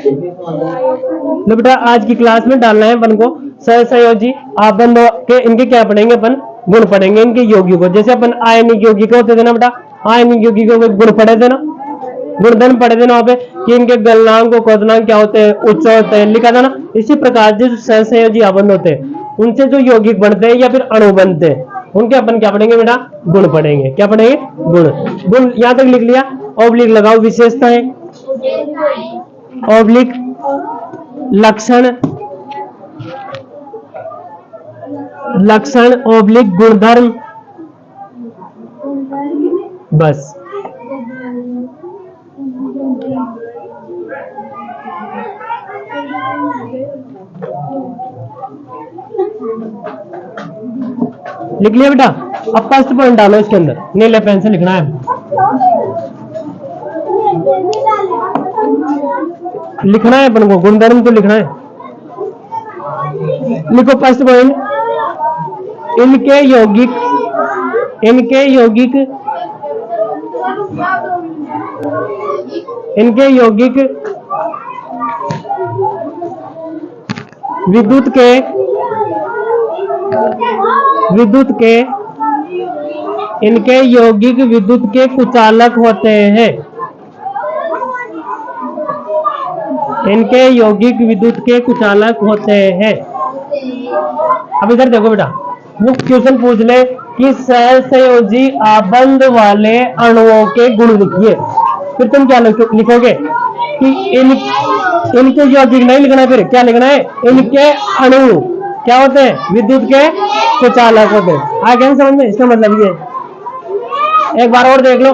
लो बेटा आज की क्लास में डालना है अपन को सहसंयोजी आबंध के इनके क्या पढ़ेंगे अपन, गुण पढ़ेंगे इनके यौगिकों। जैसे अपन आयनिक यौगिक होते थे ना बेटा, आयनिक यौगिकों के गुण पढ़े थे ना, गुणधर्म पढ़े थे ना वहां पे कि इनके गलनांक और क्वथनांक क्या होते हैं, उच्च होते हैं, लिखा था ना। इसी प्रकार जो सहसंयोजी आबंध होते हैं उनसे जो यौगिक बनते हैं या फिर अणु बनते हैं उनके अपन क्या पढ़ेंगे बेटा, गुण पढ़ेंगे। क्या पढ़ेंगे, गुण। गुण यहां तक लिख लिया, ऑब्लिक लगाओ विशेषताएं, ऑब्लिक लक्षण, लक्षण ऑब्लिक गुणधर्म, बस। लिख लिया बेटा। अब फर्स्ट पॉइंट डालो इसके अंदर, नीले पेन से लिखना है, लिखना है अपन को, गुणधर्म तो लिखना है। लिखो फर्स्ट पॉइंट, इनके यौगिक, इनके यौगिक, इनके यौगिक विद्युत के, विद्युत के, इनके यौगिक विद्युत के कुचालक होते हैं। इनके यौगिक विद्युत के कुचालक होते हैं। अब इधर देखो बेटा, वो क्वेश्चन पूछ ले कि सहसंयोजी आबंध वाले अणुओं के गुण लिखिए, फिर तुम क्या लिखोगे कि इनके यौगिक नहीं लिखना है, फिर क्या लिखना है, इनके अणु क्या होते हैं, विद्युत के कुचालक होते हैं। आ गया समझ में, इसका मतलब ये। एक बार और देख लो,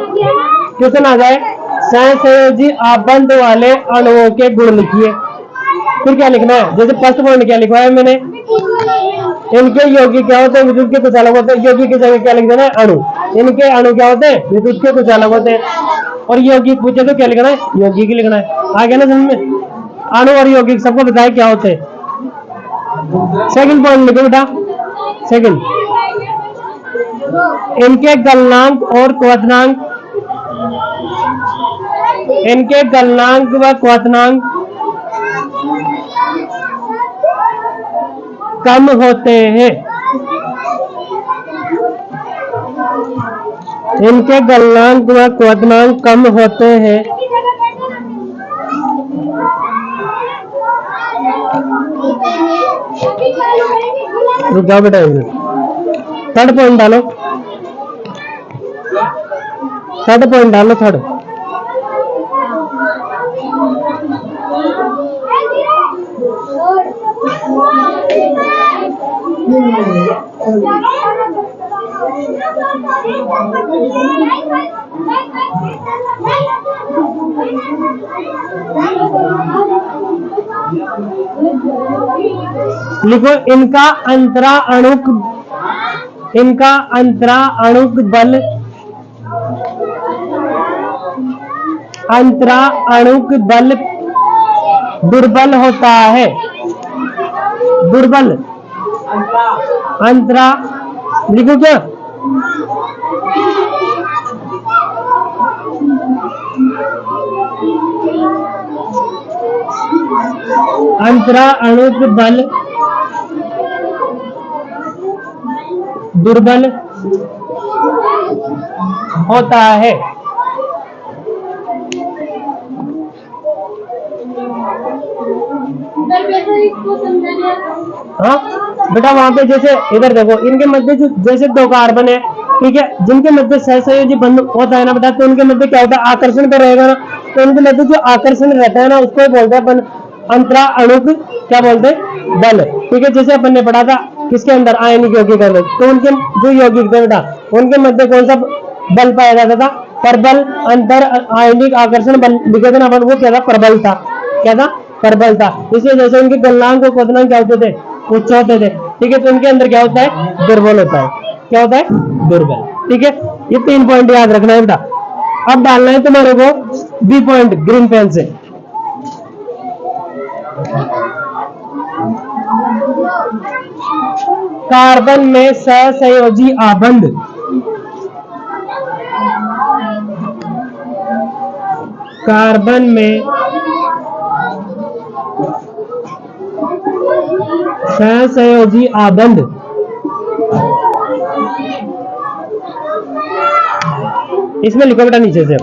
क्वेश्चन आ जाए सहसंयोजी आबंध वाले अणुओं के गुण लिखिए, फिर क्या लिखना है। जैसे फर्स्ट पॉइंट क्या लिखवाया मैंने, इनके यौगिक क्या होते हैं, विद्युत के कुचालक होते हैं। यौगिक की जगह क्या लिख देना है, अणु। इनके अणु क्या होते हैं, विद्युत के कुचालक होते हैं। और यौगिक पूछे तो क्या लिखना है, यौगिक ही लिखना है। आ गया ना समझ में। अणु और यौगिक सबको बताए क्या होते हैं। सेकंड पॉइंट लिखो बेटा, सेकंड, इनके गलनांक और क्वथनांक, इनके गलनांक व क्वथनांक कम होते हैं। इनके गलनांक व क्वथनांक कम होते हैं। रुक जाओ बेटा, थर्ड पॉइंट डालो, थर्ड पॉइंट डालो, थर्ड। लिखो इनका अंतरा अणुक, इनका अंतरा अणुक बल, अंतरा अणुक बल दुर्बल होता है। दुर्बल, अंतरा लिखो क्या, अंतरा अणुक बल दुर्बल होता है। हाँ बेटा, वहां पे जैसे इधर देखो, इनके मध्य जो जैसे दो कार्बन है, ठीक है, जिनके मध्य सहसंयोजी बंध होता है ना बेटा, तो उनके मध्य क्या होता है, आकर्षण पे रहेगा ना। तो उनके मध्य जो आकर्षण रहता है ना, उसको बोलते हैं अपन अंतरा अणुक क्या बोलते हैं, बल। ठीक है, जैसे अपन ने पढ़ा था किसके अंदर, आयनिक यौगिक के अंदर। तो उनके जो यौगिक थे बेटा, उनके मध्य कौन सा बल पाया जाता था, परबल, अंतर आयनिक आकर्षण बल लिखे थे ना अपन, वो क्या था, प्रबल था। क्या था, प्रबल था। इसलिए जैसे उनके गलनांक और क्वथनांक क्या होते थे, उच्च होते थे। ठीक है, तो उनके अंदर क्या होता है, दुर्बल होता है। क्या होता है, दुर्बल। ठीक है, ये 3 पॉइंट याद रखना है बेटा। अब डालना है तुम्हारे को बी पॉइंट ग्रीन पेन से। कार्बन में सहसंयोजी आबंध, कार्बन में सहसंयोजी आबंध इसमें लिखो बेटा नीचे से।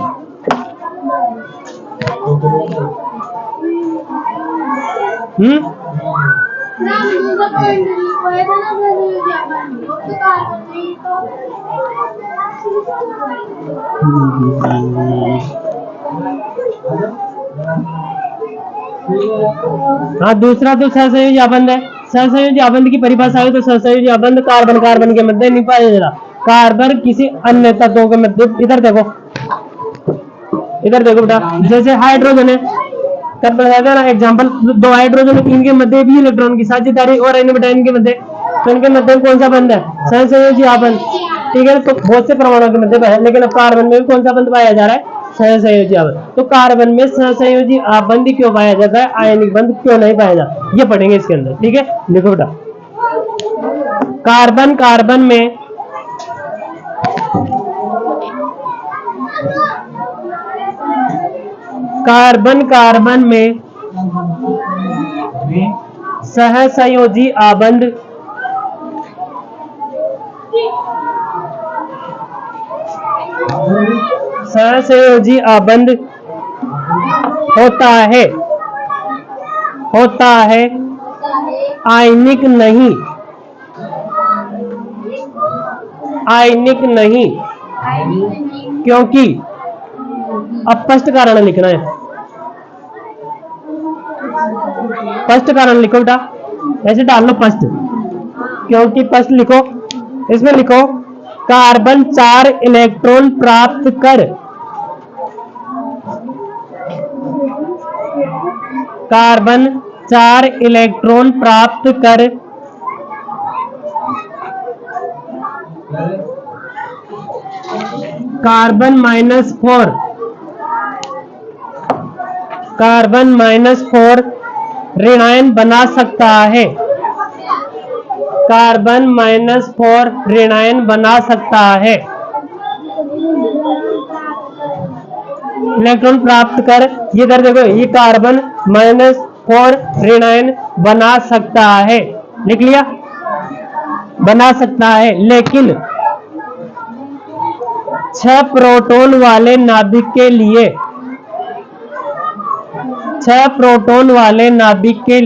हाँ, दूसरा तो सहसंयोजी आबंध है। सहसंयोजी आबंध की परिभाषा है तो सहसंयोजी आबंध कार्बन कार्बन के मध्य नहीं पाया जा रहा, कार्बन किसी अन्य तत्वों के मध्य। इधर देखो बेटा, जैसे हाइड्रोजन है, कर बताया था ना एग्जांपल, दो हाइड्रोजन, इनके मध्य भी इलेक्ट्रॉन की साझेदारी और इनके मध्य, तो इनके मध्य कौन सा बंध है? सहसंयोजी आबंध। ठीक है, तो बहुत से परमाणुओं के मध्य है, लेकिन अब कार्बन में भी कौन सा बंध पाया जा रहा है? सहसंयोजी आबंध। तो कार्बन में सहसंयोजी आबंध क्यों पाया जाता है, आयनिक बंध क्यों नहीं पाया जाता, ये पढ़ेंगे इसके अंदर। ठीक है, लिखो बेटा, कार्बन कार्बन में सहसंयोजी आबंध होता है आयनिक नहीं, क्योंकि अब स्पष्ट कारण लिखना है। स्पष्ट कारण लिखो बेटा, ऐसे डाल लो स्पष्ट, क्योंकि स्पष्ट लिखो। इसमें लिखो कार्बन 4 इलेक्ट्रॉन प्राप्त कर कार्बन -4 ऋणायन बना सकता है। कार्बन -4 ऋणायन बना सकता है। इलेक्ट्रॉन प्राप्त कर, ये इधर देखो, ये कार्बन -4 ऋणायन बना सकता है, लिख लिया, बना सकता है। लेकिन 6 प्रोटॉन वाले नाभिक के लिए 6 प्रोटॉन वाले नाभिक के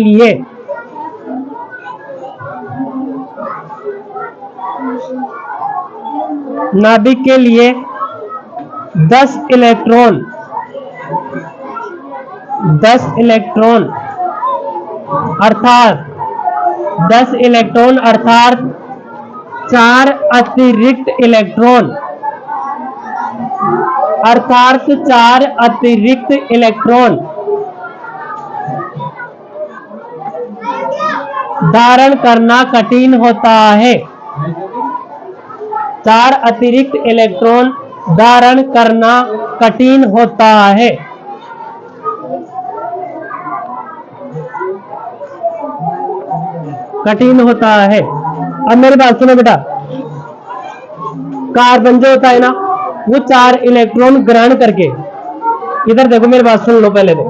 लिए 10 इलेक्ट्रॉन अर्थात 4 अतिरिक्त इलेक्ट्रॉन धारण करना कठिन होता है। 4 अतिरिक्त इलेक्ट्रॉन धारण करना कठिन होता है। अब मेरी बात सुनो बेटा, कार्बन जो होता है ना, वो 4 इलेक्ट्रॉन ग्रहण करके, इधर देखो मेरी बात सुन लो पहले, तो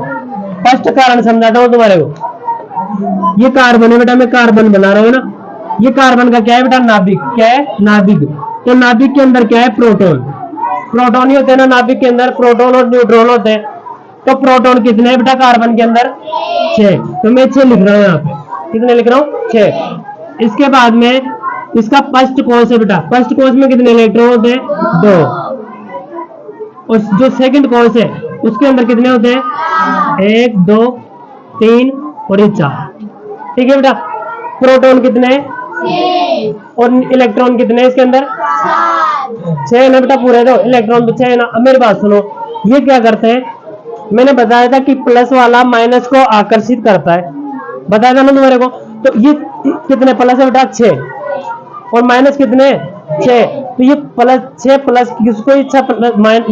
फर्स्ट कारण समझाता हूं तुम्हारे को। ये कार्बन है बेटा, मैं कार्बन बना रहा हूं ना, ये कार्बन का क्या है बेटा? नाभिक। क्या है? नाभिक। तो नाभिक के अंदर क्या है? प्रोटॉन ही होते हैं ना नाभिक के अंदर, प्रोटॉन और न्यूट्रॉन होते हैं। तो प्रोटॉन कितने हैं बेटा कार्बन के अंदर? 6। तो मैं 6 लिख रहा हूं यहाँ पे। कितने लिख रहा हूं? 6। इसके बाद में इसका फर्स्ट कोश है बेटा, फर्स्ट कोश में कितने इलेक्ट्रॉन होते हैं? 2। और जो सेकंड कोश है उसके अंदर कितने होते हैं? 1 2 3 और ये 4। ठीक है बेटा, प्रोटॉन कितने हैं? 6 और इलेक्ट्रॉन कितने हैं इसके अंदर? 6 ना बेटा, पूरे दो इलेक्ट्रॉन तो 6 ना। अब मेरी बात सुनो, ये क्या करते हैं? मैंने बताया था कि प्लस वाला माइनस को आकर्षित करता है, बताया था ना तुम्हारे को। तो ये कितने प्लस है बेटा? 6 और माइनस कितने? 6। तो ये +6 प्लस किसको?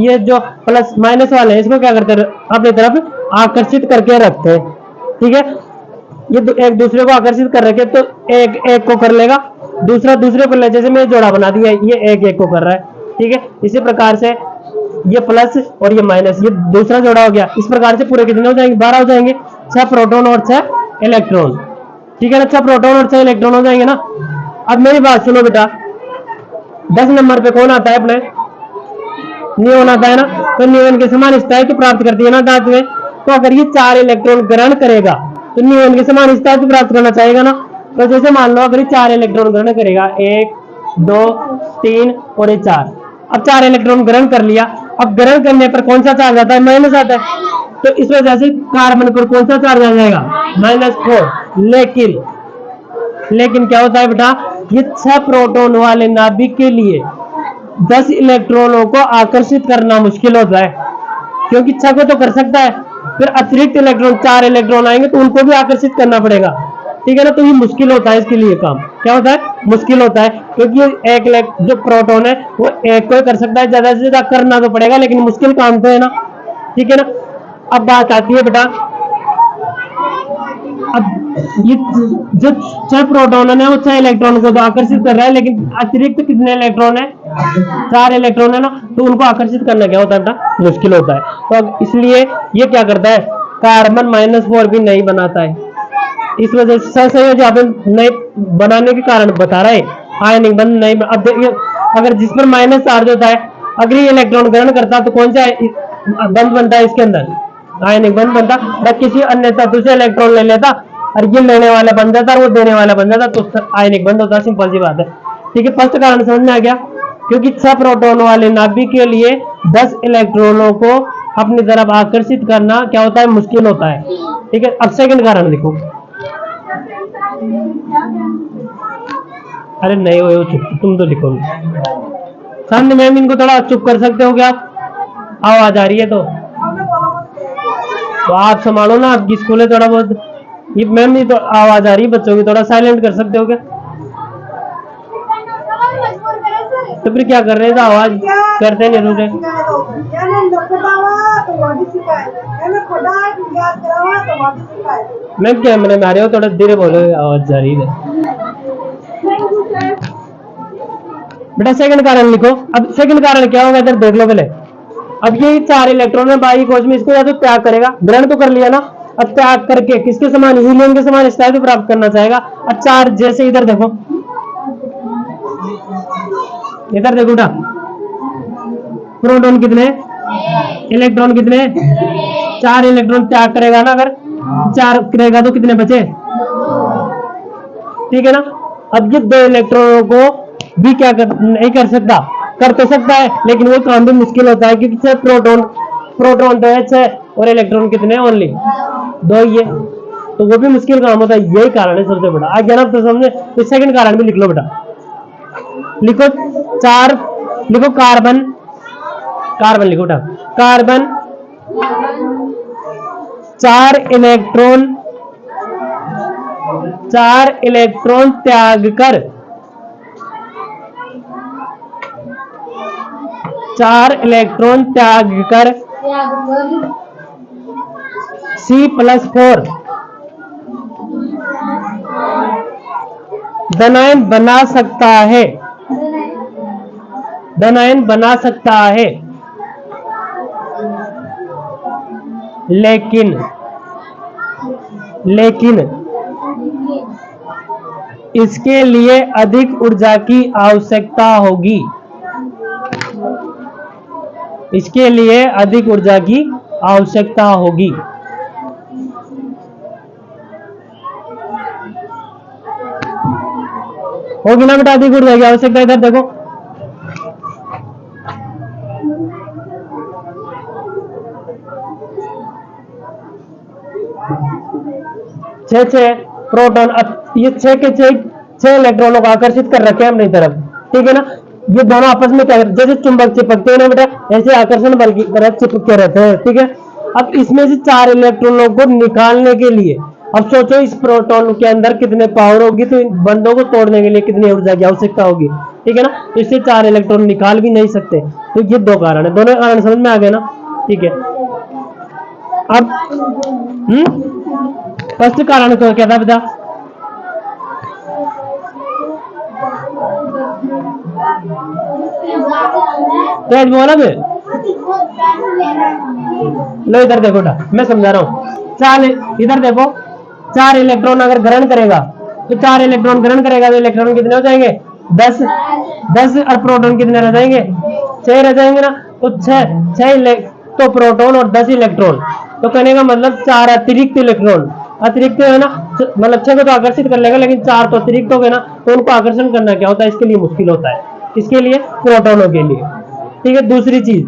ये जो प्लस माइनस वाले हैं इसको क्या करते हैं? अपनी तरफ आकर्षित करके रखते हैं। ठीक है, ये एक दूसरे को आकर्षित कर रखे, तो एक को कर लेगा, दूसरा दूसरे को ले, जैसे मैं जोड़ा बना दिया, ये एक को कर रहा है। ठीक है, इसी प्रकार से ये प्लस और ये माइनस, ये दूसरा जोड़ा हो गया। इस प्रकार से पूरे कितने हो जाएंगे? 12 हो जाएंगे, 6 प्रोटॉन और 6 इलेक्ट्रॉन। ठीक है ना, 6 प्रोटॉन और 6 इलेक्ट्रॉन हो जाएंगे ना। अब मेरी बात सुनो बेटा, 10 नंबर पे कौन आता है अपने, नियोन आता है ना। तो नियोन के समान स्थायित्व प्राप्त करती है ना धातु में। तो अगर ये 4 इलेक्ट्रॉन ग्रहण करेगा तो नियोन के समान स्थायित्व प्राप्त करना चाहेगा ना। तो जैसे मान लो अगर ये 4 इलेक्ट्रॉन ग्रहण करेगा, 1 2 3 और ये 4, अब 4 इलेक्ट्रॉन ग्रहण कर लिया। अब ग्रहण करने पर कौन सा चार्ज आता है, माइनस आता है। तो इस वजह से कार्बन पर कौन सा चार्ज आ जाएगा, -4। लेकिन क्या होता है बेटा, ये 6 प्रोटॉन वाले नाभिक के लिए 10 इलेक्ट्रॉनों को आकर्षित करना मुश्किल होता है, क्योंकि 6 को तो कर सकता है, फिर अतिरिक्त इलेक्ट्रॉन 4 इलेक्ट्रॉन आएंगे तो उनको भी आकर्षित करना पड़ेगा। ठीक है ना, तो ये मुश्किल होता है इसके लिए काम। क्या होता है, मुश्किल होता है, क्योंकि एक जो प्रोटॉन है वो एक को कर सकता है, ज्यादा से ज्यादा करना तो पड़ेगा, लेकिन मुश्किल काम तो है ना। ठीक है ना। अब बात आती है बेटा, अब ये जो 6 प्रोटॉन है वो 6 इलेक्ट्रॉन को तो आकर्षित कर रहा है, लेकिन अतिरिक्त कितने इलेक्ट्रॉन है, 4 इलेक्ट्रॉन है ना, तो उनको आकर्षित करना क्या होता है बेटा, मुश्किल होता है। तो अब इसलिए ये क्या करता है, कार्बन -4 भी नहीं बनाता है। इस वजह से सहसंयोजी आबंध नहीं बनाने के कारण बता रहा है, आयनिक बंध नहीं। अब देखिए, अगर जिस पर माइनस चार्ज होता है, अगर ये इलेक्ट्रॉन ग्रहण करता तो कौन सा बंध बनता है, इसके अंदर आयनिक बंध बनता। या किसी अन्य तत्व से इलेक्ट्रॉन ले लेता और ये लेने वाला बन जाता और वो देने वाला बन जाता, तो आयनिक बंध होता। सिंपल सी बात है। ठीक है, फर्स्ट कारण समझ में आ गया, क्योंकि 6 प्रोटॉन वाले नाभिक के लिए 10 इलेक्ट्रॉनों को अपनी तरफ आकर्षित करना क्या होता है, मुश्किल होता है। ठीक है, अब सेकंड कारण देखो। अरे नहीं हो चुप, तुम तो लिखो सामने। मैम इनको थोड़ा चुप कर सकते हो क्या, आवाज आ रही है तो आप संभालो ना, आपकी स्कूल है थोड़ा बहुत। ये मैम नहीं तो आवाज आ रही है बच्चों की, थोड़ा साइलेंट कर सकते हो क्या। तो फिर क्या कर रहे थे, आवाज करते नहीं रुके। मैम कैमरे में आ रहे हो, थोड़ा धीरे बोलो, आवाज जा रही है बेटा। सेकंड कारण लिखो। अब सेकंड कारण क्या होगा, इधर देख लो पहले। अब ये 4 इलेक्ट्रॉन है बाहरी कोश में, इसको या तो त्याग करेगा, ग्रहण तो कर लिया ना, अब त्याग करके किसके समान, हीलियम के समान स्थायित्व प्राप्त करना चाहेगा। अब 4 जैसे इधर देखो, इधर देखो बेटा, प्रोटॉन कितने, इलेक्ट्रॉन कितने, 4 इलेक्ट्रॉन त्याग करेगा ना, अगर 4 करेगा तो कितने बचे। ठीक है ना। अब ये 2 इलेक्ट्रॉनों को भी क्या नहीं कर सकता, कर तो सकता है, लेकिन वो काम भी मुश्किल होता है, क्योंकि 6 प्रोटॉन तो है 6 और इलेक्ट्रॉन कितने, ओनली 2 ही है, तो वो भी मुश्किल काम होता है। यही कारण है सबसे बड़ा। आ गया ना तो समझे। तो सेकंड कारण भी लिख लो बेटा, लिखो 4, लिखो कार्बन, कार्बन लिखो बेटा, कार्बन 4 इलेक्ट्रॉन त्याग कर, 4 इलेक्ट्रॉन त्याग कर C+4 धनायन बना सकता है, धनायन बना सकता है, लेकिन इसके लिए अधिक ऊर्जा की आवश्यकता होगी, इसके लिए अधिक ऊर्जा की आवश्यकता होगी। होगी ना बेटा, अधिक ऊर्जा की आवश्यकता। इधर देखो, छह प्रोटॉन, अब ये 6 के 6 इलेक्ट्रॉनों को आकर्षित कर रखे हैं अपनी तरफ। ठीक है ना, ये दोनों आपस में क्या, जैसे चुंबक चिपकते हैं ना बेटा, ऐसे आकर्षण बल की तरह चिपके रहते हैं। ठीक है, अब इसमें से 4 इलेक्ट्रॉनों को निकालने के लिए, अब सोचो इस प्रोटॉन के अंदर कितने पावर होगी, तो इन बंधों को तोड़ने के लिए कितनी ऊर्जा की आवश्यकता होगी। ठीक है ना, तो इससे 4 इलेक्ट्रॉन निकाल भी नहीं सकते। तो ये 2 कारण है, दोनों कारण समझ में आ गए ना। ठीक है, अब फर्स्ट कारण तो क्या था बेटा, तेज बोला मैं, लो इधर देखो बेटा, मैं समझा रहा हूं। चल इधर देखो, 4 इलेक्ट्रॉन अगर ग्रहण करेगा तो 4 इलेक्ट्रॉन ग्रहण करेगा तो इलेक्ट्रॉन कितने हो जाएंगे? 10। 10 और प्रोटॉन कितने रह जाएंगे? 6 रह जाएंगे ना। तो 6 तो प्रोटॉन और 10 इलेक्ट्रॉन, तो कहने का मतलब 4 अतिरिक्त इलेक्ट्रॉन, अतिरिक्त है ना, मतलब 6 को तो आकर्षित कर लेगा लेकिन 4 तो अतिरिक्त हो गए ना, तो उनको आकर्षण करना क्या होता है? इसके लिए मुश्किल होता है, इसके लिए प्रोटॉनों के लिए। ठीक है। दूसरी चीज,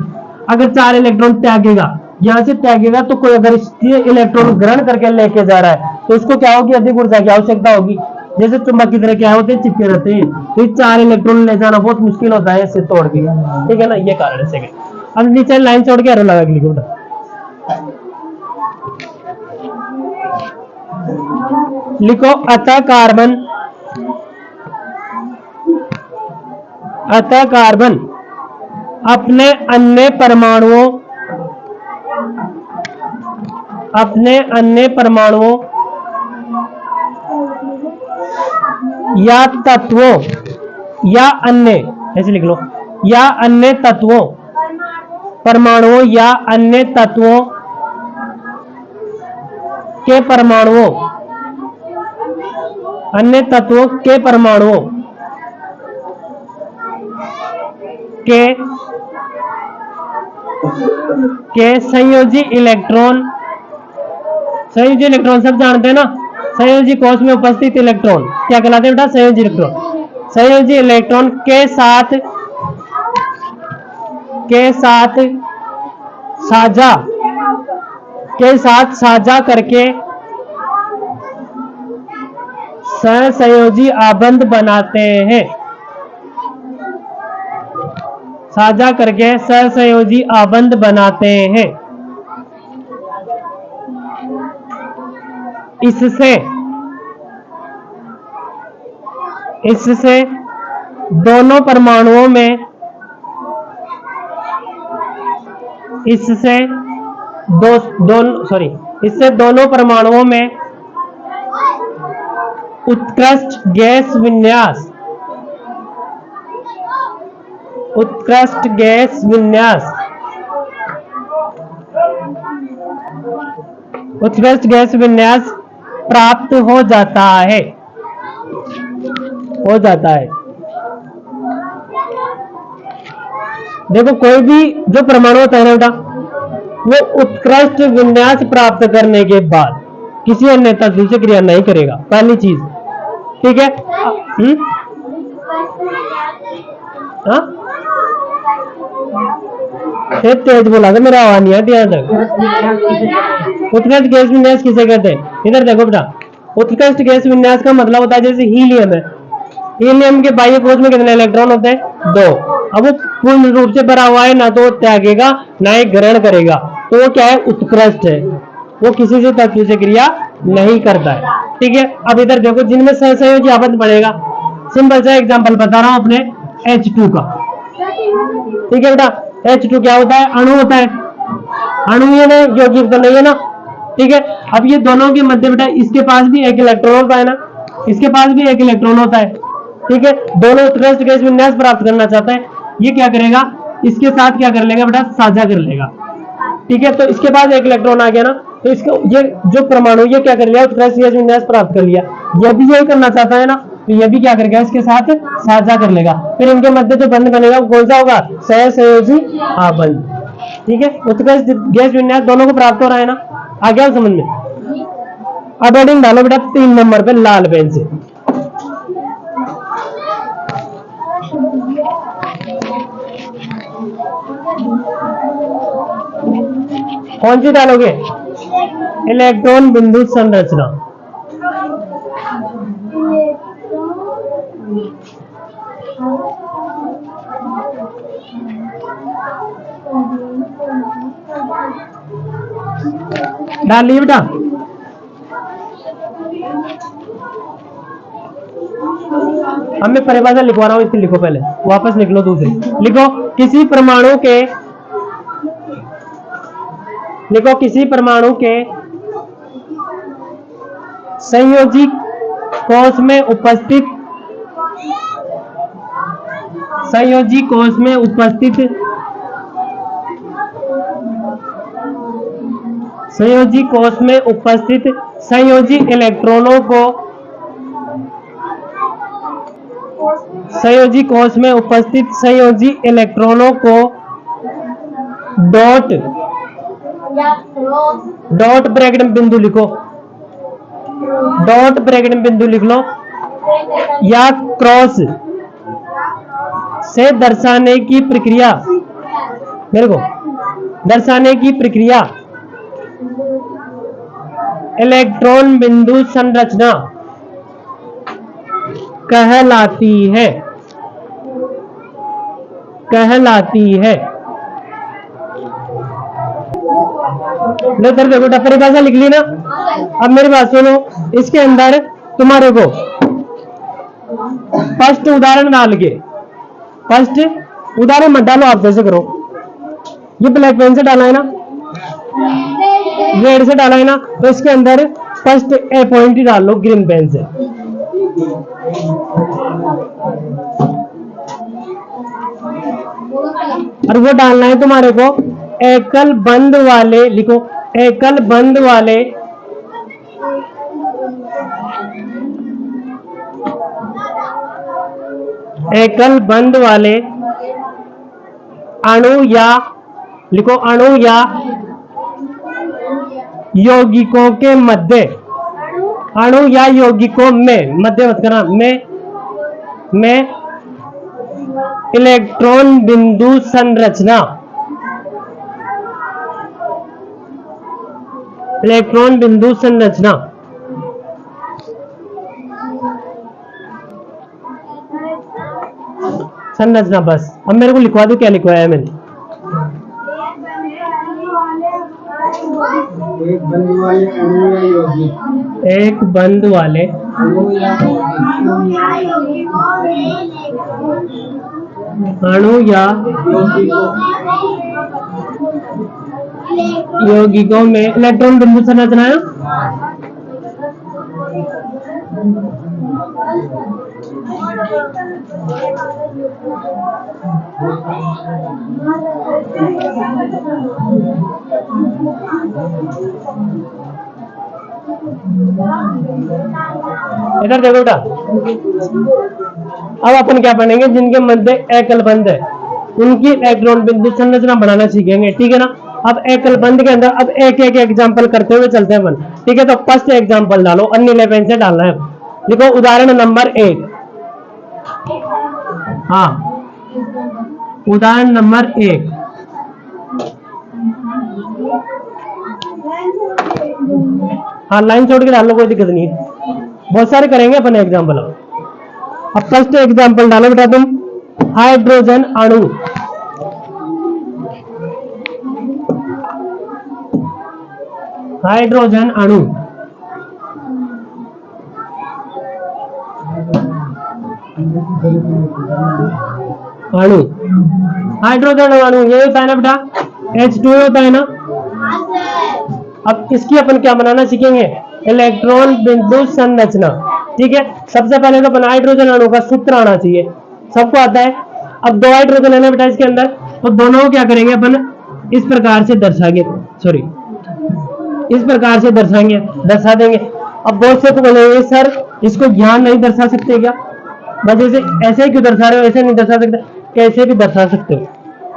अगर 4 इलेक्ट्रॉन त्यागेगा, यहां से त्यागेगा, तो कोई अगर इलेक्ट्रॉन ग्रहण करके लेके जा रहा है तो उसको क्या होगी? अधिक ऊर्जा की आवश्यकता होगी। जैसे चुंबक की तरह क्या होते हैं? चिपके रहते हैं। तो 4 इलेक्ट्रॉन ले जाना बहुत मुश्किल होता है इसे तोड़ के। ठीक है ना, ये कारण है सेकंड। अब नीचे लाइन छोड़ के एरो लगा के लिखो। लिखो अतः कार्बन अपने अन्य परमाणुओं या तत्वों या अन्य, ऐसे लिख लो, या अन्य तत्वों, परमाणुओं या अन्य तत्वों के परमाणुओं, अन्य तत्वों के परमाणुओं के संयोजी इलेक्ट्रॉन सब जानते हैं ना, संयोजी कोश में उपस्थित इलेक्ट्रॉन क्या कहलाते हैं बेटा? संयोजी इलेक्ट्रॉन। संयोजी इलेक्ट्रॉन के साथ साझा करके सहसंयोजी आबंध बनाते हैं। साझा करके सहसंयोजी आबंध बनाते हैं। इससे दोनों परमाणुओं में उत्कृष्ट गैस विन्यास प्राप्त हो जाता है। देखो कोई भी जो परमाणु होता है ना बेटा, वो उत्कृष्ट विन्यास प्राप्त करने के बाद किसी अन्य तत्व से क्रिया नहीं करेगा, पहली चीज। ठीक है। तेज बोला था, मेरा आवाज नहीं आती यहाँ तक। उत्कृष्ट गैस विन्यास किसे कहते हैं? इधर देखो बेटा, उत्कृष्ट गैस विन्यास का मतलब होता है जैसे हीलियम है, हीलियम के बाह्य कोश में कितने इलेक्ट्रॉन होते हैं? 2। अब वो पूर्ण रूप से भरा हुआ है, ना तो वो त्यागेगा ना ही ग्रहण करेगा, तो वो क्या है? उत्कृष्ट है, वो किसी से तत्व से क्रिया नहीं करता है। ठीक है। अब इधर देखो, जिनमें सहसंयोजी आबंध पड़ेगा, सिंपल सा एग्जांपल बता रहा हूं अपने H2 का। ठीक है बेटा, H2 क्या होता है? अणु होता है। अणु ये ना, यौगिक तो नहीं है ना। ठीक है। अब ये दोनों के मध्य बेटा, इसके पास भी एक इलेक्ट्रॉन होता है ना, इसके पास भी एक इलेक्ट्रॉन होता है। ठीक है। दोनों उत्कृष्ट गैस विन्यास प्राप्त करना चाहता है, ये क्या करेगा? इसके साथ क्या कर लेगा बेटा? साझा कर लेगा। ठीक है। तो इसके पास एक इलेक्ट्रॉन आ गया ना, तो इसको ये जो परमाणु ये क्या कर लिया? उत्कृष्ट गैस विन्यास प्राप्त कर लिया। ये भी यही करना चाहता है ना, तो ये भी क्या करेगा? इसके साथ साझा कर लेगा। फिर इनके मध्य जो बंध बनेगा वो कौन सा होगा? सहसंयोजी आबंध। ठीक है। उत्कृष्ट गैस विन्यास दोनों को प्राप्त हो रहा है ना, आ गया समझ में? अब हेडिंग डालो बेटा 3 नंबर पे लाल पेन से। कौन सी डालोगे? इलेक्ट्रॉन बिंदु संरचना। डाल लिए बेटा? अब मैं परिभाषा लिखवा रहा हूं, इसकी लिखो, पहले वापस लिख लो। दूसरी लिखो, किसी परमाणु के संयोजी कोश में उपस्थित संयोजी कोश में उपस्थित संयोजी इलेक्ट्रॉनों को संयोजी कोश में उपस्थित संयोजी इलेक्ट्रॉनों को डॉट ब्रैकेट में बिंदु लिखो, डॉट ब्रैकेट में बिंदु लिख लो, या क्रॉस से दर्शाने की प्रक्रिया, मेरे को दर्शाने की प्रक्रिया इलेक्ट्रॉन बिंदु संरचना कहलाती है, कहलाती है। लो इधर देखो, परिभाषा लिख ली ना। अब मेरी बात सुनो, इसके अंदर तुम्हारे को फर्स्ट उदाहरण डाल के, फर्स्ट उदाहरण मत डालो, आप जैसे करो, ये ब्लैक पेन से डाला है ना, रेड से डाला है ना, तो इसके अंदर फर्स्ट ए पॉइंट ही डाल लो ग्रीन पेन से। और वो डालना है तुम्हारे को एकल बंद वाले, लिखो एकल बंद वाले एकल बंद वाले अणु या, लिखो अणु या यौगिकों के मध्य, अणु या यौगिकों में, मध्य मत करना, में इलेक्ट्रॉन बिंदु संरचना, इलेक्ट्रॉन बिंदु संरचना। संरचना बस। अब मेरे को लिखवा दो क्या लिखवाया है मैंने। एक बंद वाले अणु या यौगिकों में इलेक्ट्रॉन बिंदु संरचना है। इधर देखो बेटा, अब अपन क्या पढ़ेंगे, जिनके मध्य एकल बंद है उनकी इलेक्ट्रॉन बिंदु संरचना बनाना सीखेंगे, ठीक है ना। अब एकल बंद के अंदर अब एक एक एग्जांपल करते हुए चलते हैं अपन, ठीक है। तो फर्स्ट एग्जांपल डालो, अन्य लेवल से डालना है। लिखो उदाहरण नंबर 1। हाँ, उदाहरण नंबर 1। हाँ, लाइन छोड़ के डाल लो, कोई दिक्कत नहीं है, बहुत सारे करेंगे अपन एग्जांपल। अब फर्स्ट एग्जांपल डालो बेटा तुम, हाइड्रोजन अणु। हाइड्रोजन अणु, अणु हाइड्रोजन अणु ये होता है ना बेटा, H2 होता है ना। अब इसकी अपन क्या बनाना सीखेंगे, इलेक्ट्रॉन बिंदु संरचना, ठीक है। सबसे पहले तो अपन हाइड्रोजन अणु का सूत्र आना चाहिए, सबको आता है। अब 2 हाइड्रोजन है ना बेटा इसके अंदर, तो दोनों को क्या करेंगे अपन, इस प्रकार से दर्शाएंगे, सॉरी इस प्रकार से दर्शाएंगे, दर्शा देंगे। अब बहुत से को बोलेंगे सर इसको यहाँ नहीं दर्शा सकते क्या, वजह से ऐसे ही क्यों दर्शा रहे हो, ऐसे नहीं दर्शा सकते, कैसे भी दर्शा सकते हो,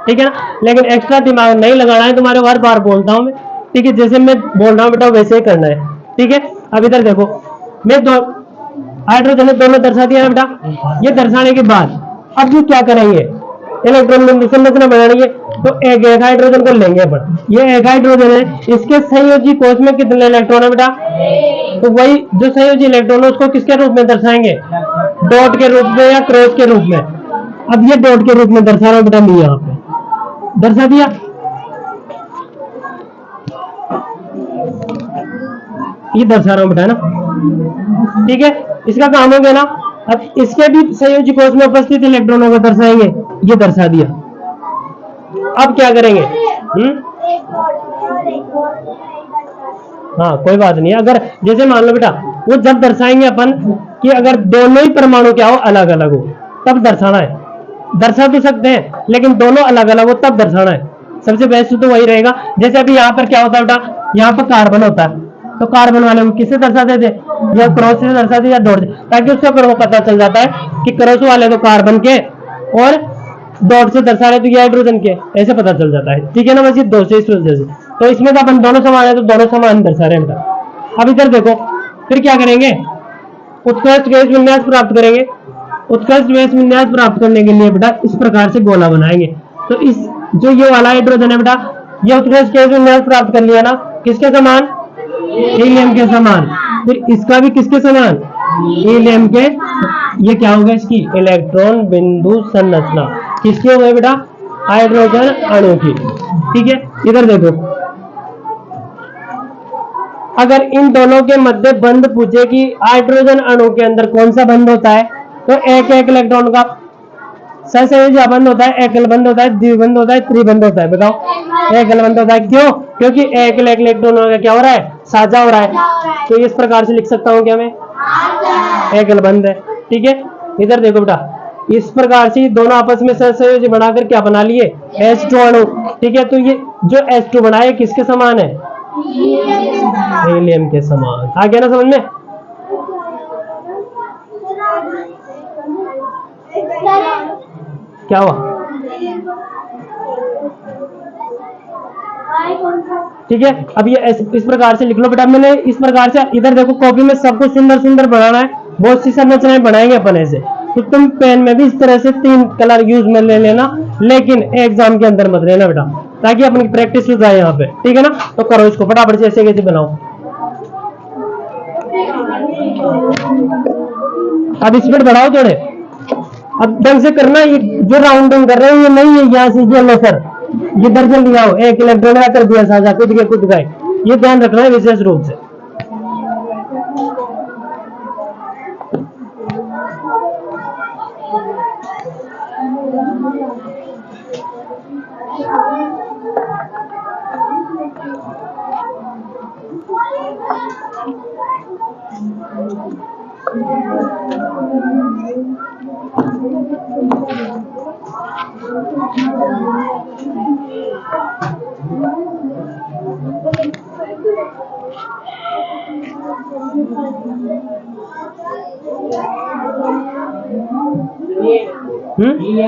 ठीक है ना। लेकिन एक्स्ट्रा दिमाग नहीं लगाना है तुम्हारे, हर बार बोलता हूँ मैं, ठीक है। जैसे मैं बोल रहा हूँ बेटा वैसे ही करना है, ठीक है। अब इधर देखो, मैं दो हाइड्रोजन दोनों दर्शा दिया है बेटा। ये दर्शाने के बाद अब ये क्या करेंगे, इलेक्ट्रॉन बिंदु संरचना बनानी है, तो एक हाइड्रोजन को लेंगे अपन। ये एक हाइड्रोजन है, इसके संयोजी कोश में कितने इलेक्ट्रॉन है बेटा, तो वही जो संयोजी इलेक्ट्रॉन है उसको किसके रूप में दर्शाएंगे, डॉट के रूप में या क्रॉस के रूप में। अब ये डॉट के रूप में दर्शा रहा हूं बेटा, मैं यहाँ पे दर्शा दिया। ये दर्शा रहा हूं बेटा ना, ठीक है। इसका काम हो गया ना। अब इसके भी संयोजी कोश में उपस्थित इलेक्ट्रॉनों को दर्शाएंगे, ये दर्शा दिया। अब क्या करेंगे, हाँ कोई बात नहीं, अगर जैसे मान लो बेटा वो जब दर्शाएंगे अपन कि अगर दोनों ही परमाणु क्या हो, अलग अलग हो, तब दर्शाना है। दर्शा भी सकते हैं लेकिन दोनों अलग अलग हो तब दर्शाना है, सबसे बेस्ट तो वही रहेगा। जैसे अभी यहाँ पर क्या होता है बेटा, यहाँ पर कार्बन होता है, तो कार्बन वाले को किससे दर्शाते थे, या क्रॉस से दर्शाते या डॉट से, ताकि उससे अपन को पता चल जाता है कि क्रॉस वाले तो कार्बन के और डॉट से दर्शा रहे तो ये हाइड्रोजन के, ऐसे पता चल जाता है। ठीक है ना, बस ये दो से इस वजह से। तो इसमें तो अपन दोनों समान है, तो दोनों समान दर्शा रहे हैं। अब इधर देखो, फिर क्या करेंगे, उत्कृष्ट गैस विन्यास प्राप्त करेंगे। उत्कृष्ट गैस विन्यास प्राप्त करने के लिए बेटा इस प्रकार से गोला बनाएंगे। तो इस जो ये वाला हाइड्रोजन है बेटा, ये उत्कृष्ट गैस विन्यास प्राप्त कर लिया ना, किसके समान, हीलियम के समान। फिर इसका भी किसके समान, हीलियम के। ये क्या होगा, इसकी इलेक्ट्रॉन बिंदु संरचना किसकी हो गई बेटा, हाइड्रोजन अणु की। ठीक है, इधर देखो, अगर इन दोनों के मध्य बंध पूछे कि हाइड्रोजन अणु के अंदर कौन सा बंध होता है, तो एक एक इलेक्ट्रॉन का सहसंयोजी बंध होता है, एकल बंध होता है, द्विबंध होता है, त्रिबंध होता है। बताओ, एकल बंध होता है, क्यों, क्योंकि एक इलेक्ट्रॉन का क्या हो रहा है, साझा हो रहा है। तो इस प्रकार से लिख सकता हूं क्या मैं, एकल बंध है। ठीक है, इधर देखो बेटा, इस प्रकार से दोनों आपस में सहसंयोजी बनाकर क्या बना लिए, H2 अणु। ठीक है, तो ये जो H2 बना है किसके समान है, हीलियम के समान। आ गया ना समझ में। क्या हुआ, ठीक है। अब ये इस प्रकार से लिख लो बेटा। मैंने इस प्रकार से, इधर देखो कॉपी में सब कुछ सुंदर सुंदर बनाना है, बहुत सी संरचनाएं बनाएंगे अपन ऐसे। तो तुम पेन में भी इस तरह से 3 कलर यूज में ले लेना, लेकिन एग्जाम के अंदर मत लेना बेटा, ताकि अपनी प्रैक्टिस हो जाए यहाँ पे। ठीक है ना, तो करो इसको फटाफट से, ऐसे कैसे बनाओ। अब स्पीड बढ़ाओ थोड़े, अब ढंग से करना। ये जो राउंडिंग कर रहे हैं ये नहीं है, यहाँ से ये सर जिधर से लिया हो, एक इलेक्ट्रॉन कर दिया साझा, कुछ के कुछ गए, ये ध्यान रखना है विशेष रूप से।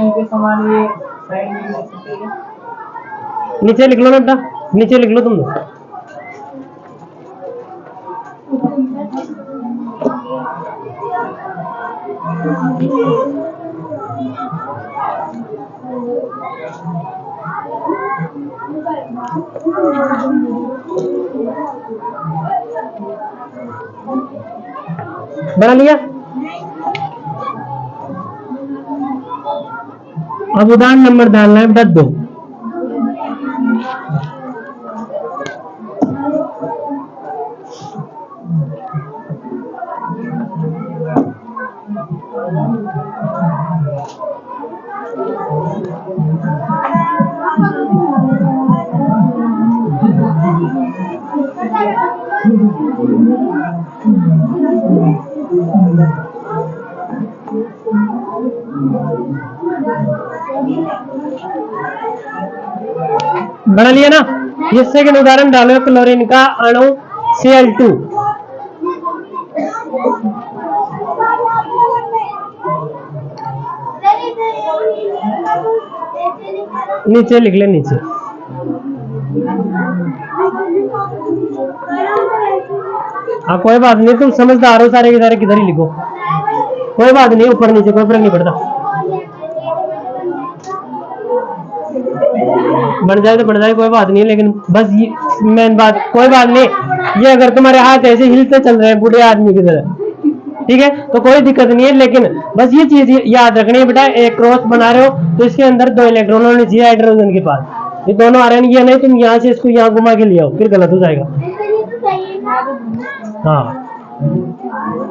के समान ये नीचे लिख लो ना बेटा, नीचे लिख लो तुम लोग। बना लिया। अब उदाहरण नंबर डालना है बेटा 2। बना लिया ना। ये सेकंड उदाहरण डालो, क्लोरीन का अणु Cl2। नीचे लिख ले, नीचे। हाँ कोई बात नहीं, तुम समझदार हो, सारे के सारे किधर ही लिखो, कोई बात नहीं, ऊपर नीचे कोई फर्क नहीं पड़ता। बढ़ जाए तो बढ़ जाए, कोई बात नहीं, लेकिन बस ये मेन बात, कोई बात नहीं, ये अगर तुम्हारे हाथ ऐसे हिलते चल रहे हैं बूढ़े आदमी की तरह, ठीक है, तो कोई दिक्कत नहीं है। लेकिन बस ये चीज याद रखनी है बेटा, एक क्रॉस बना रहे हो तो इसके अंदर 2 इलेक्ट्रॉन होने चाहिए हाइड्रोजन के पास। ये दोनों आ रहे हैं, ये नहीं तुम यहाँ से इसको यहाँ घुमा के ले आओ, फिर गलत हो जाएगा। हाँ,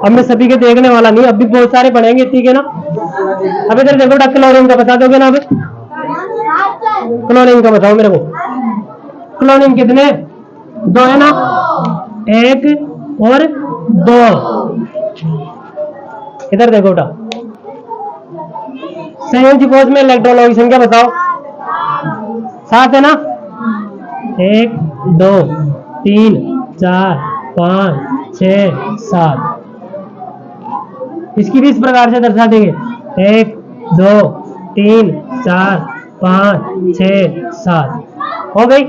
अब मैं सभी के देखने वाला नहीं, अब भी बहुत सारे बनेंगे, ठीक है ना। अब इधर देखो बेटा, क्लोरीन का बता दोगे ना, अब क्लोरीन का बताओ मेरे को। क्लोरीन कितने, 2 है ना, 1 और 2। इधर देखो बेटा, संयोजी कोष में इलेक्ट्रॉनों की संख्या बताओ, 7 है ना, 1 2, 3 4 5 6 7। इसकी भी इस प्रकार से दर्शा देंगे 1 2 3 4 5 6 7। हो गई।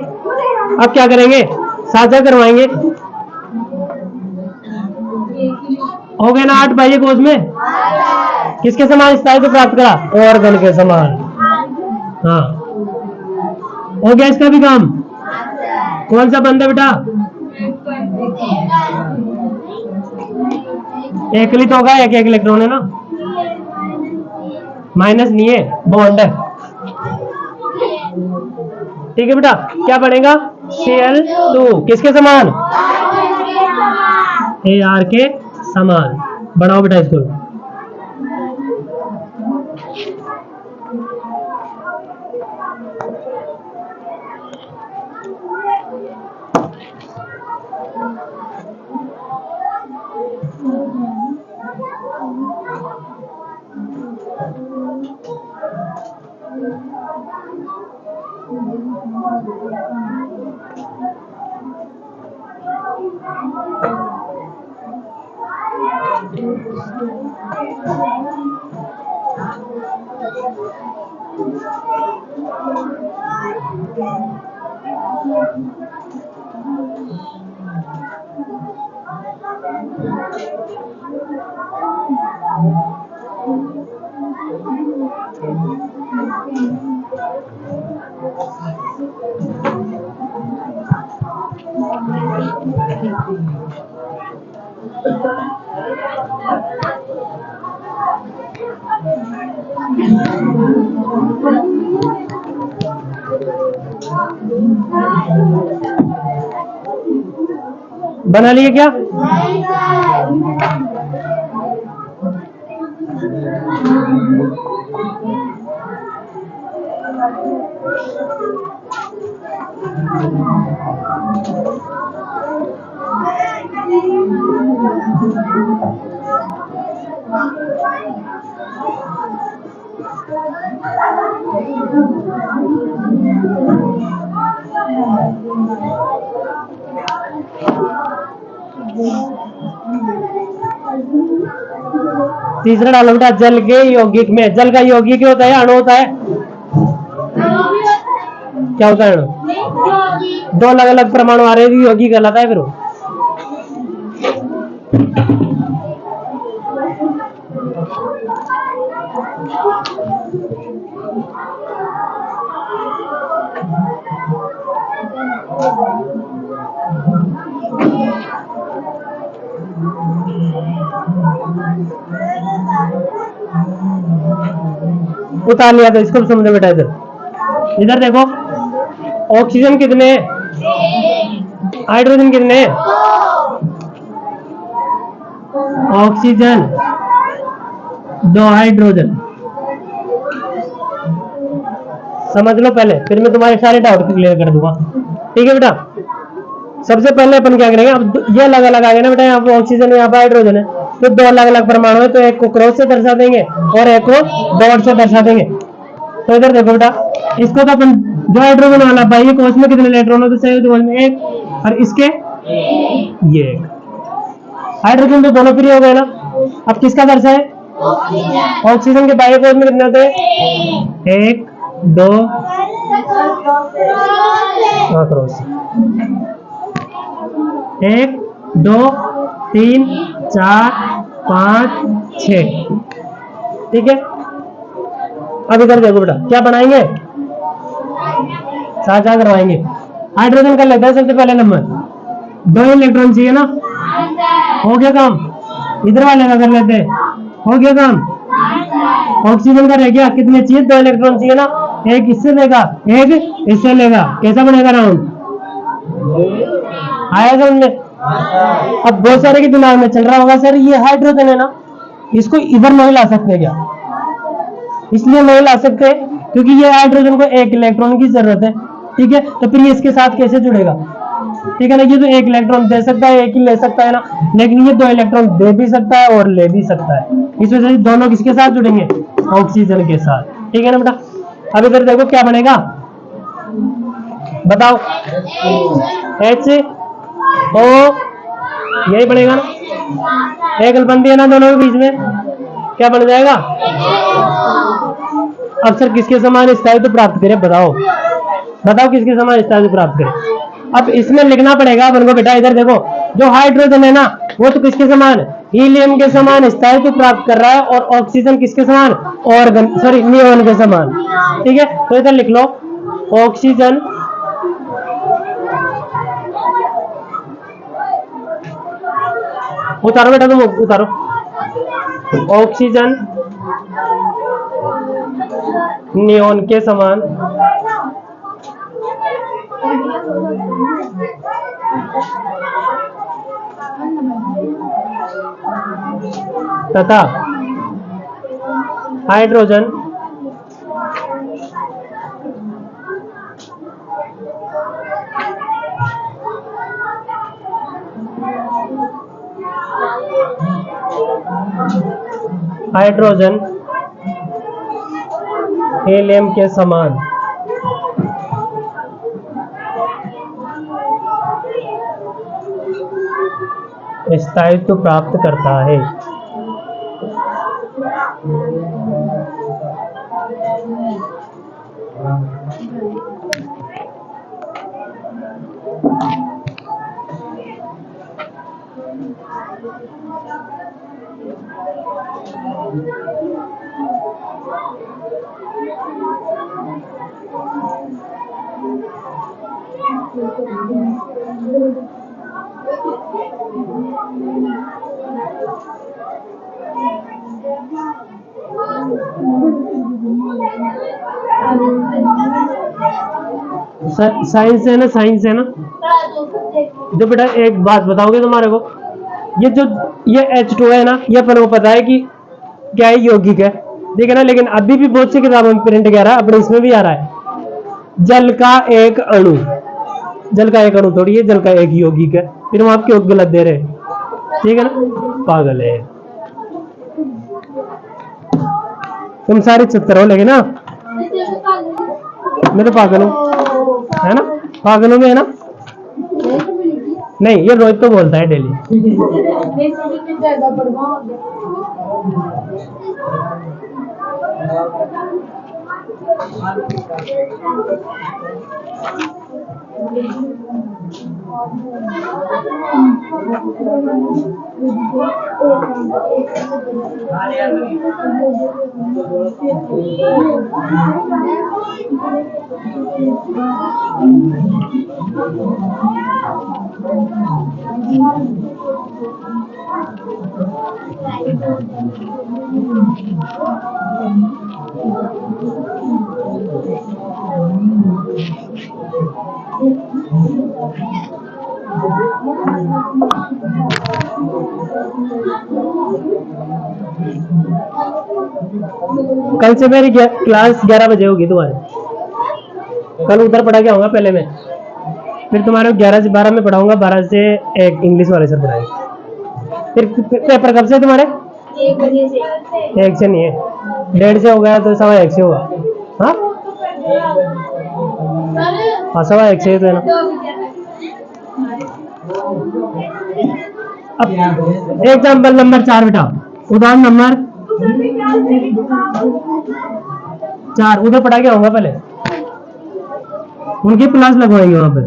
अब क्या करेंगे, साझा करवाएंगे। हो गया ना 8 बाह्य कोश में किसके समान स्थायित्व प्राप्त करा, ऑर्गन के समान। हाँ, हो गया इसका भी काम। कौन सा बंद है बेटा, एकलित होगा, एक एक इलेक्ट्रॉन है ना, माइनस नहीं है, बॉन्ड है। ठीक है बेटा, क्या बनेगा Cl2 किसके समान, Ar के समान। बढ़ाओ बेटा इसको। बना लिए क्या, तीसरा डालो बेटा, जल के यौगिक में। जल का यौगिक क्या होता है, अणु होता है। क्या होता है अणु, दो अलग अलग परमाणु आ रहे हैं, यौगिक कहलाता है। फिर वो उतार लिया। तो इसको समझो बेटा, इधर देखो, ऑक्सीजन कितने, हाइड्रोजन कितने, ऑक्सीजन 2 हाइड्रोजन। समझ लो पहले, फिर मैं तुम्हारे सारे डाउट क्लियर कर दूंगा। ठीक है बेटा, सबसे पहले अपन क्या करेंगे, अब ये अलग अलग आ गया ना बेटा, यहाँ पे ऑक्सीजन है, यहाँ पे हाइड्रोजन है, तो दो अलग अलग परमाणु है, तो एक को क्रॉस से दर्शा देंगे और एक को डॉट से दर्शा देंगे। तो इधर देखो बेटा, इसको तो अपन जो हाइड्रोजन वाला बाह्य कोश में कितने इलेक्ट्रॉन होते, संयुक्त कोश में 1, और इसके ये 1। हाइड्रोजन तो दोनों फ्री हो गए ना। अब किसका दर्शा है, ऑक्सीजन के बाह्य कोश में कितने होते हैं, 1 2 क्रॉस 1 2 3 4 5 6। ठीक है, अब इधर देखो बेटा, क्या बनाएंगे, साझा करवाएंगे। हाइड्रोजन का लेता है सबसे पहले नंबर, 2 इलेक्ट्रॉन चाहिए ना, हो गया काम। इधर वाले का कर लेते हैं, हो गया काम। ऑक्सीजन का रह गया, कितने चाहिए, 2 इलेक्ट्रॉन चाहिए ना, एक इससे लेगा, एक इससे लेगा। कैसा बनेगा राउंड, आया समझ में। अब बहुत सारे के दिमाग में चल रहा होगा, सर ये हाइड्रोजन है ना, इसको इधर नहीं ला सकते क्या, इसलिए नहीं ला सकते क्योंकि ये हाइड्रोजन को 1 इलेक्ट्रॉन की जरूरत है। ठीक है, तो फिर ये इसके साथ कैसे जुड़ेगा, ठीक है ना, ये तो 1 इलेक्ट्रॉन दे सकता है, 1 ही ले सकता है ना, लेकिन ये 2 इलेक्ट्रॉन दे भी सकता है और ले भी सकता है। इस वजह से दोनों किसके साथ जुड़ेंगे, ऑक्सीजन के साथ। ठीक है ना बेटा, अब इधर देखो क्या बनेगा, बताओ, H O यही बनेगा ना, एकलबंदी है ना दोनों के बीच में, क्या बन जाएगा? अक्सर किसके समान स्थायित्व प्राप्त करे? बताओ बताओ किसके समान स्थायित्व प्राप्त करे? अब इसमें लिखना पड़ेगा अपन को बेटा, इधर देखो, जो हाइड्रोजन है ना वो तो किसके समान, हीलियम के समान स्थायित्व प्राप्त कर रहा है, और ऑक्सीजन किसके समान, ऑर्गन सॉरी नियोन के समान। ठीक है, तो इधर लिख लो ऑक्सीजन उतारो बेटा, तुम उतारो, ऑक्सीजन नियोन के समान तथा हाइड्रोजन हीलियम के समान स्थायित्व प्राप्त करता है। साइंस है ना, साइंस है ना। जो बेटा एक बात बताओगे तुम्हारे को, ये जो ये H2 है ना, ये अपन को पता है कि क्या है, यौगिक है, ठीक है ना। लेकिन अभी भी बहुत सी किताबों में प्रिंट किया रहा है, अपने इसमें भी आ रहा है जल का एक अणु, जल का एक अणु थोड़ी है, जल का एक यौगिक है, फिर हम आपके गलत दे रहे हैं, ठीक है ना, पागल है तुम सारे चित्र हो, लेकिन ना मैं तो पागल हूँ, है ना, पागलों में है ना। नहीं, ये रोहित तो बोलता है डेली। कल से मेरी क्लास 11 बजे होगी तुम्हारे, कल उधर पढ़ा के आऊंगा पहले मैं, फिर तुम्हारे 11 से 12 में पढ़ाऊंगा, 12 से 1 इंग्लिश वाले सर पढ़ाएंगे। फिर पेपर कब से तुम्हारे? 1 बजे से। 1 से नहीं है, 1:30 से हो गया तो 1:15 से होगा। हाँ हाँ, 1:15 से तो है ना। अब एग्जाम्पल नंबर 4 बेटा, उदाहरण नंबर 4 उधर पढ़ा के आऊंगा पहले, उनकी क्लास लगवाएंगे वहां पे।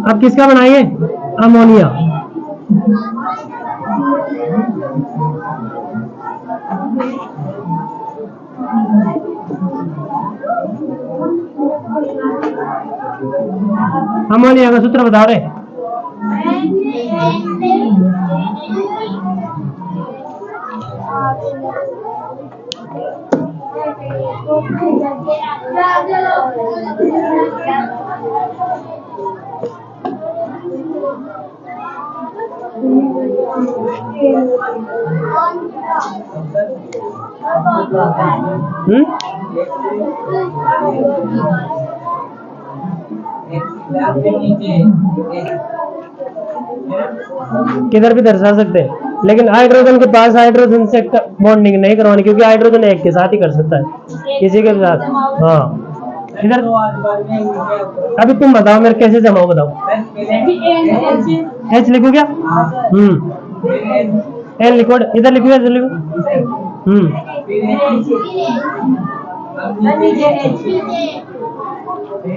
अब किसका बनाइए? अमोनिया। अमोनिया का सूत्र बता रहे। किधर भी दर्शा सकते हैं, लेकिन हाइड्रोजन के पास हाइड्रोजन से बॉन्डिंग नहीं करवानी, क्योंकि हाइड्रोजन एक के साथ ही कर सकता है, किसी के साथ। हाँ, इधर दो आजू बाजू में नीचे ऊपर। अभी तुम बताओ मेरे कैसे जमाओ बताओ। सर पहले एच लिखो क्या? एन लिखो, इधर लिखो इधर लिखो।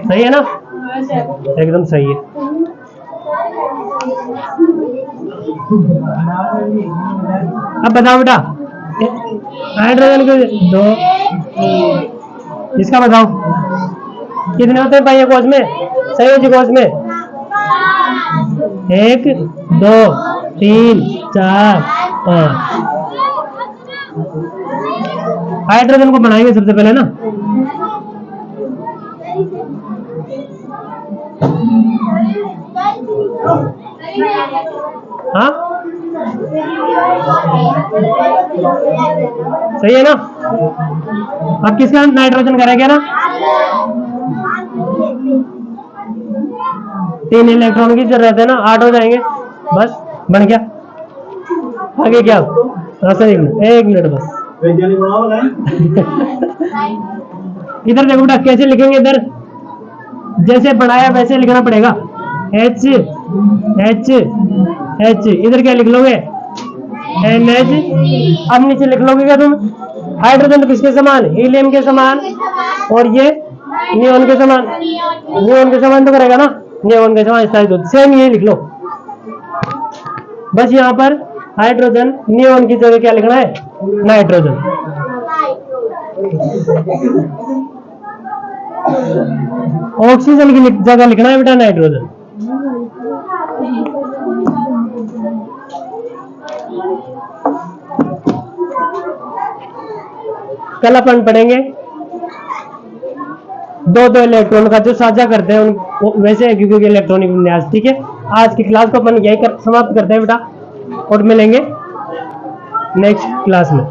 सही है ना? एकदम सही है। अब बताओ बेटा, हाइड्रोजन के दो, इसका बताओ कितने होते हैं पहिए कोश में, संयोजी कोश में? 1 2 3 4 5। हाइड्रोजन को बनाएंगे सबसे पहले ना। हाँ सही है ना? अब किसका नाइट्रोजन करेंगे ना? 3 इलेक्ट्रॉन की जरूरत है ना, 8 हो जाएंगे बस, बन गया। आगे क्या? सर एक मिनट बस। इधर देखो बेटा कैसे लिखेंगे, इधर जैसे बनाया वैसे लिखना पड़ेगा। H H H, इधर क्या लिख लोगे? NH। अब नीचे लिख लोगे क्या तुम? हाइड्रोजन किसके समान? हीलियम के समान, और ये नियोन के समान। नियोन के समान तो करेगा ना, नियोन के समान, सेम ये लिख लो। बस यहाँ पर हाइड्रोजन नियोन की जगह क्या लिखना है? नाइट्रोजन। ऑक्सीजन की जगह लिखना है बेटा नाइट्रोजन। कल अपन पढ़ेंगे दो इलेक्ट्रॉन का जो साझा करते हैं उन वैसे एक इलेक्ट्रॉनिक विन्यास। ठीक है, आज की क्लास को अपन यही समाप्त करते हैं बेटा, और मिलेंगे नेक्स्ट क्लास में।